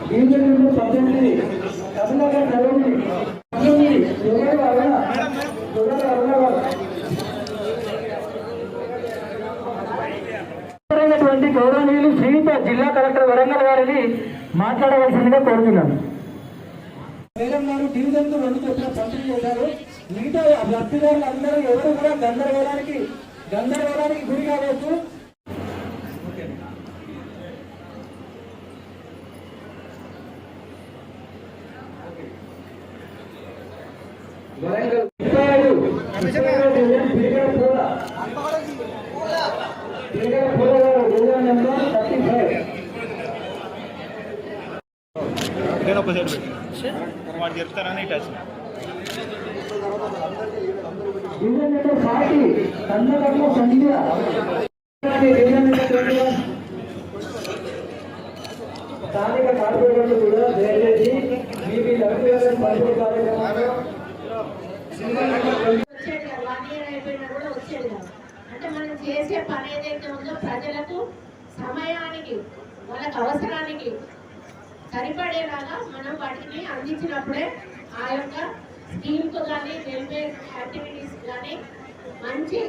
Division number 18 Kamalakar Nagari గౌరవనీయులు శ్రీయుత జిల్లా collector Warangal గారిని మాట్లాడవలసిందిగా కోరుతున్నాను. మేడం గారు డివిజన్ 2 చొప్పున పంపిణీ చేశారు. మిగతా లబ్ధిదారులు అందరూ ఎవరు కూడా గందరగోళానికి గురి కావచ్చు. వరంగల్ 35 చెప్తారని స్థానిక కార్పొరేటర్లు కూడా దయచేసి మీ లబ్ధిదారుల పరిచయ కార్యక్రమాలు అంటే మనం చేసే పని ఏదైతే ఉందో ప్రజలకు సమయానికి వాళ్ళకి అవసరానికి సరిపడేలాగా మనం వాటిని అందించినప్పుడే ఆ యొక్క స్కీమ్కు కానీ వెల్ఫేర్ యాక్టివిటీస్ కానీ మంచిగా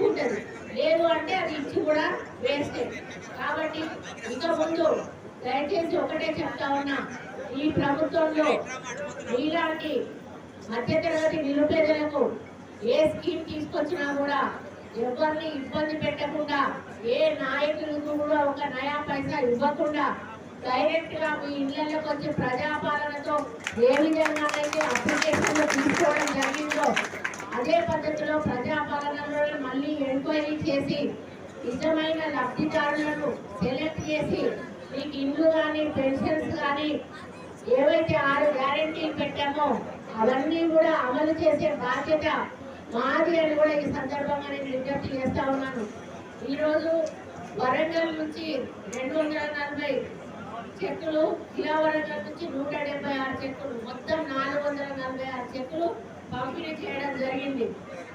ఉంటుంది. లేదు అంటే అది ఇచ్చి కూడా వేస్టే. కాబట్టి ఇక ముందు దయచేసి ఒకటే చెప్తా ఉన్నా, ఈ ప్రభుత్వంలో ఇలాంటి మధ్యతరగతి నిరుపేదలకు ఏ స్కీమ్ తీసుకొచ్చినా కూడా ఎవరిని ఇబ్బంది పెట్టకుండా, ఏ నాయకులకు కూడా ఒక నయా పైసా ఇవ్వకుండా డైరెక్ట్ గా మీ ఇళ్లలోకి వచ్చి ప్రజాపాలనతో ఏ విధంగానైతే అప్లికేషన్లు తీసుకోవడం జరిగిందో అదే పద్ధతిలో ప్రజాపాలనలో మళ్ళీ ఎంక్వైరీ చేసి నిజమైన లబ్ధిదారులను సెలెక్ట్ చేసి మీకు ఇండ్లు కానీ పెన్షన్స్ కానీ ఏవైతే 6 గ్యారెంటీలు పెట్టామో అవన్నీ కూడా అమలు చేసే బాధ్యత మాది అని కూడా ఈ సందర్భంగా నేను విజ్ఞప్తి చేస్తా ఉన్నాను. ఈరోజు వరంగల్ నుంచి 240 చెక్కులు, జిల్లా వరంగల్ నుంచి 176 చెక్కులు, మొత్తం 446 చెక్కులు పంపిణీ చేయడం జరిగింది.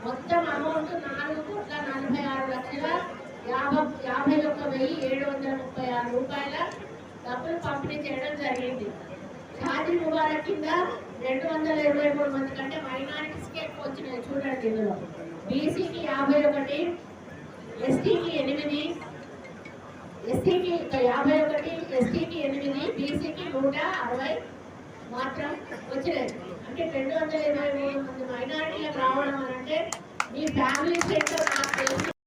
మొత్తం అమౌంట్ 4,46,51,736 రూపాయల డబ్బులు పంపిణీ చేయడం జరిగింది. షాదీ ముబారక్ కింద 223 మంది కంటే మైనారిటీస్కి ఎక్కువ వచ్చినాయి. చూడండి, ఇందులో బీసీకి 51, ఎస్టీకి 8, ఎస్టీకి 51, ఎస్టీకి 8, బీసీకి 160 మాత్రం వచ్చినాయి. అంటే 223 మంది మైనారిటీలకు రావడం అంటే మీ ఫ్యామిలీ సెక్టర్ నాకు తెలిసి